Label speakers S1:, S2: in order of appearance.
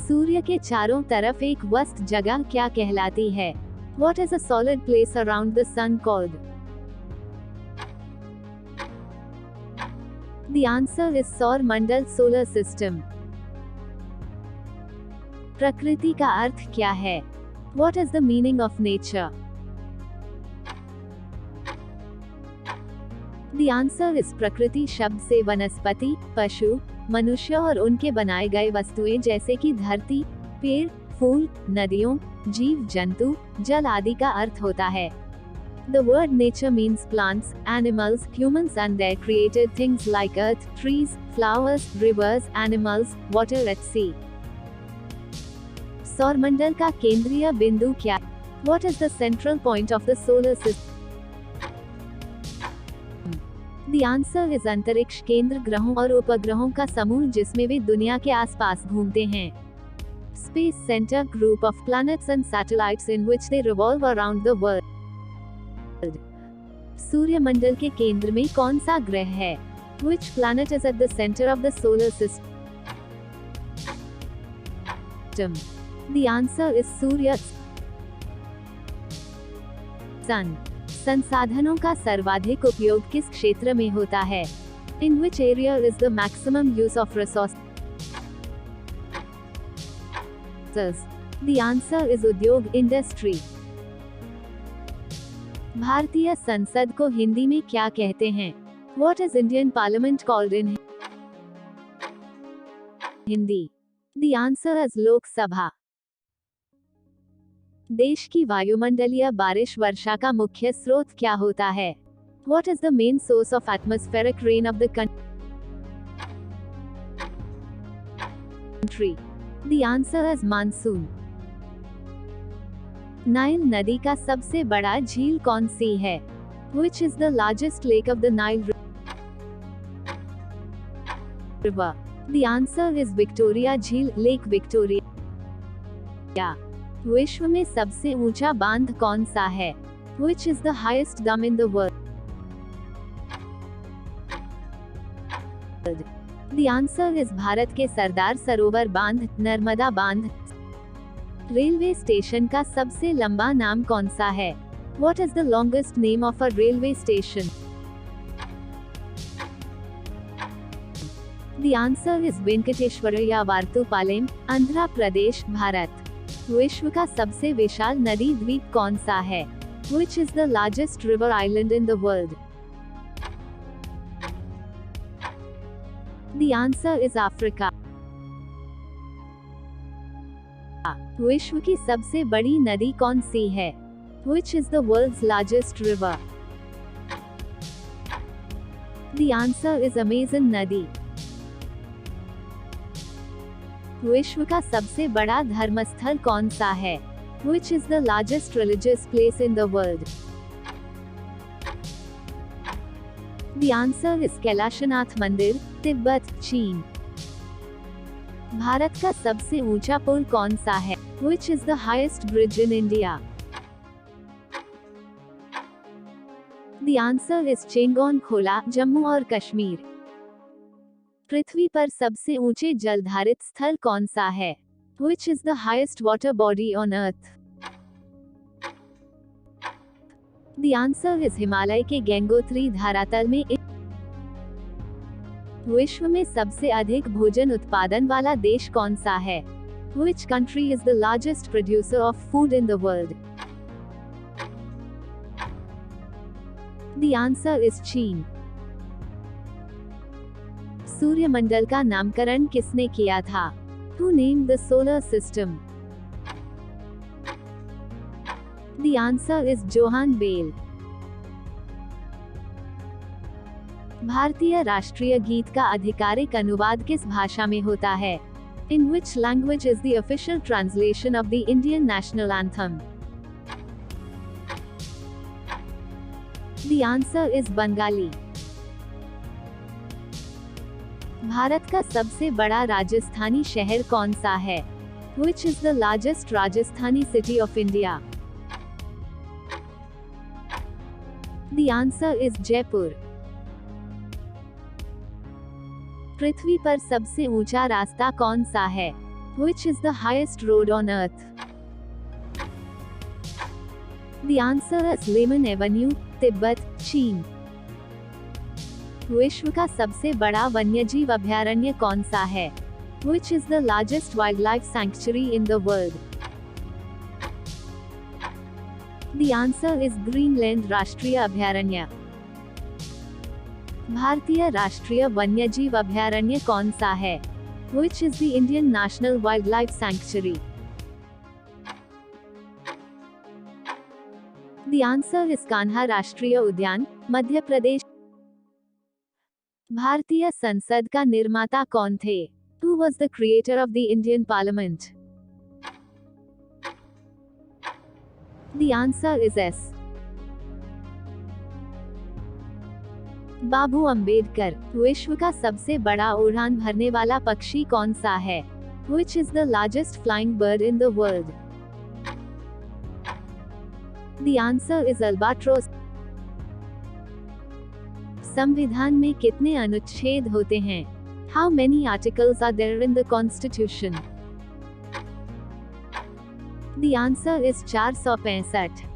S1: सूर्य के चारों तरफ एक वस्त जगह क्या कहलाती है? What is a solid place around the sun called? The answer is सौर मंडल, solar system. प्रकृति का अर्थ क्या है? What is the meaning of nature? The answer is प्रकृति शब्द से वनस्पति, पशु, मनुष्य और उनके बनाए गए वस्तुएं जैसे कि धरती, पेड़, फूल, नदियों, जीव जंतु, जल आदि का अर्थ होता है। The word nature means plants, animals, humans and their created things like earth, trees, flowers, rivers, animals, water at sea. सौरमंडल का केंद्रीय बिंदु क्या? What is the central point of the solar system? The answer is अंतरिक्ष केंद्र, ग्रहों और उपग्रहों का समूह जिसमें वे दुनिया के आसपास घूमते हैं। Space Center, group of planets and satellites in which they revolve around the world. सूर्यमंडल के केंद्र में कौन सा ग्रह है? Which planet is at the center of the solar system? The answer is Surya. Sun. संसाधनों का सर्वाधिक उपयोग किस क्षेत्र में होता है? In which area is the maximum use of resources? The answer is उद्योग, industry. भारतीय संसद को हिंदी में क्या कहते हैं? What is Indian Parliament called in Hindi? The answer is लोक सभा। देश की वायुमंडलीय बारिश वर्षा का मुख्य स्रोत क्या होता है? What is the main source of atmospheric rain of the country? The answer is monsoon. Nile नदी का सबसे बड़ा झील कौन सी है? Which is the largest lake of the Nile River? The answer is Victoria झील, Lake Victoria. विश्व में सबसे ऊंचा बांध कौन सा है? Which is the highest dam in the world? The answer is Bharat के सरदार सरोवर बांध, नर्मदा बांध। रेलवे स्टेशन का सबसे लंबा नाम कौन सा है? What is the longest name of a railway station? The answer is वेंकटेश्वरय्या वार्तुपालेम, Andhra Pradesh, Bharat. विश्व का सबसे विशाल नदी द्वीप कौन सा है? Which is the largest river island in the world? The answer is Africa. विश्व की सबसे बड़ी नदी कौन सी है? Which is the world's largest river? The answer is Amazon नदी। विश्व का सबसे बड़ा धर्मस्थल कौन सा है? Which is the largest religious place in the world? The answer is Kailashnath मंदिर, तिब्बत, चीन। भारत का सबसे ऊंचा पुल कौन सा है? Which is the highest bridge in India? The answer is चेंगोन खोला, जम्मू और कश्मीर। पृथ्वी पर सबसे ऊंचे जलधारित स्थल कौन सा है? Which is the highest water body on earth? The answer is Himalaya के गंगोत्री धरातल में। विश्व में सबसे अधिक भोजन उत्पादन वाला देश कौन सा है? Which country is the largest producer of food in the world? The answer is चीन। सूर्यमंडल का नामकरण किसने किया था? Who named the solar system? The answer is Johann Bell. भारतीय राष्ट्रीय गीत का आधिकारिक अनुवाद किस भाषा में होता है? In which language is the official translation of the Indian national anthem? The answer is Bengali. Bharat का सबसे बड़ा राजस्थानी शहर कौन सा है? Which is the largest Rajasthani city of India? The answer is Jaipur. पृथ्वी पर सबसे ऊंचा रास्ता कौन सा है? Which is the highest road on earth? The answer is Lemon Avenue, Tibet, चीन। विश्व का सबसे बड़ा वन्यजीव अभयारण्य कौन सा है? Which is the largest wildlife sanctuary in the world? The answer is Greenland राष्ट्रीय अभयारण्य। भारतीय राष्ट्रीय वन्यजीव अभयारण्य कौन सा है? Which is the Indian National Wildlife Sanctuary? The answer is Kanha राष्ट्रीय उद्यान, मध्य प्रदेश। भारतीय संसद का निर्माता कौन थे? Who was the creator of the Indian Parliament? The answer is S. बाबू अंबेडकर। विश्व का सबसे बड़ा उड़ान भरने वाला पक्षी कौन सा है? Which is the largest flying bird in the world? The answer is albatross. संविधान में कितने अनुच्छेद होते हैं? How many articles are there in the Constitution? The answer is 465.